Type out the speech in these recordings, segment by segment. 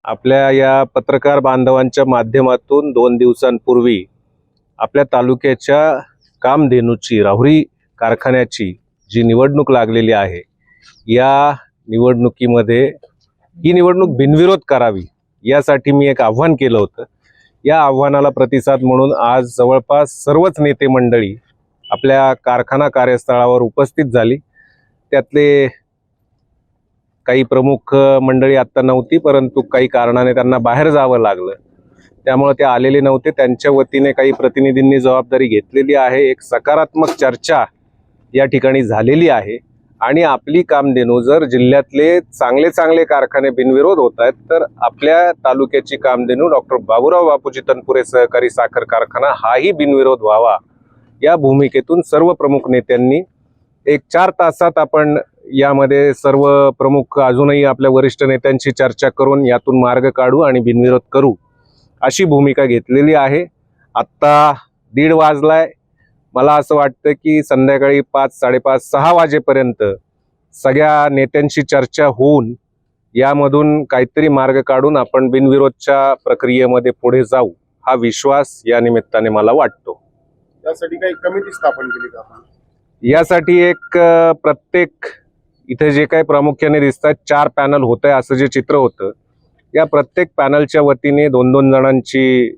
आपल्या या पत्रकार बांधवांच्या माध्यमातून 2 दिवसांपूर्वी आपल्या तालुक्याच्या कामधेनूची राहुरी कारखान्याची जी निवडणूक लागलेली आहे, या निवडणुकीमध्ये ही निवडणूक बिनविरोध करावी यासाठी मी एक आव्हान केलं होतं। या आव्हानाला प्रतिसाद म्हणून आज जवळपास सर्वच नेते मंडळी आपल्या कारखाना कार्यस्थळावर उपस्थित झाली। त्यातले काही प्रमुख मंडळी आता नव्हती, परंतु काही कारणाने त्यांना बाहेर जावं लागलं, त्यामुळे ते आलेले नव्हते। त्यांच्या वतीने काही प्रतिनिधींनी जबाबदारी घेतलेली आहे। एक सकारात्मक चर्चा या ठिकाणी झालेली आहे आणि आपली कामधेनू जर जिल्ह्यातले चांगले चांगले कारखाने बिनविरोध होत आहेत, तर आपल्या तालुक्याची कामधेनू डॉक्टर बाबूराव बापूजी तनपुरे सहकारी साखर कारखाना हाही बिनविरोध व्हावा, या भूमिकेतून सर्व प्रमुख नेत्यांनी एक 4 तासात आपण यामध्ये सर्व प्रमुख अजूनही आपल्या वरिष्ठ नेत्यांची चर्चा करून यातून मार्ग काढू आणि बिनविरोध करू, अशी भूमिका घेतलेली आहे। आत्ता 1:30 वाजलाय। मला असं वाटतं की संध्याकाळी 5, 5:30, 6 वाजेपर्यंत सगळ्या नेत्यांशी चर्चा होऊन यामधून काहीतरी मार्ग काढून आपण बिनविरोधच्या प्रक्रियेमध्ये पुढे जाऊ, हा विश्वास या निमित्ताने मला वाटतो। यासाठी काही कमिटी स्थापन केली का आपण? यासाठी एक प्रत्येक इथे जे काही प्रामुख्याने दिसतात 4 पॅनल होत आहे असं जे चित्र होतं, या प्रत्येक पॅनलच्या वतीने 2-2 जणांची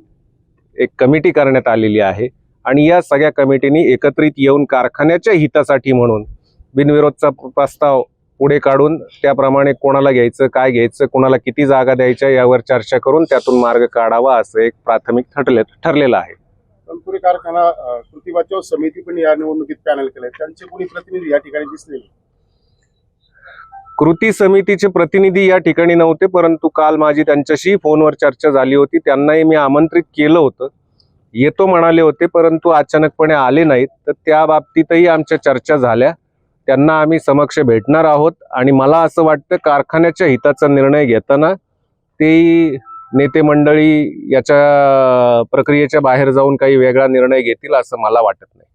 एक कमिटी करण्यात आलेली आहे आणि या सगळ्या कमिटीनी एकत्रित येऊन कारखान्याच्या हितासाठी म्हणून बिनविरोधचा प्रस्ताव पुढे काढून त्याप्रमाणे कोणाला घ्यायचं, काय घ्यायचं, कोणाला किती जागा द्यायच्या यावर चर्चा करून त्यातून मार्ग काढावा असं एक प्राथमिक ठरलेलं आहे। तनपुरे कारखाना कृती बचाव समिती पण या निवडणुकीत पॅनल केले, त्यांचे कोणी प्रतिनिधी या ठिकाणी दिसले? कृती समितीचे प्रतिनिधी या ठिकाणी नव्हते, परंतु काल माझी त्यांच्याशी फोनवर चर्चा झाली होती। त्यांनाही मी आमंत्रित केलं होतं, येतो म्हणाले होते, परंतु अचानकपणे आले नाहीत। तर त्या बाबतीतही आमच्या चर्चा झाल्या, त्यांना आम्ही समक्ष भेटणार आहोत आणि मला असं वाटतं कारखान्याच्या हिताचा निर्णय घेताना ते नेते मंडळी याच्या प्रक्रियेच्या बाहेर जाऊन काही वेगळा निर्णय घेतील असं मला वाटत नाही।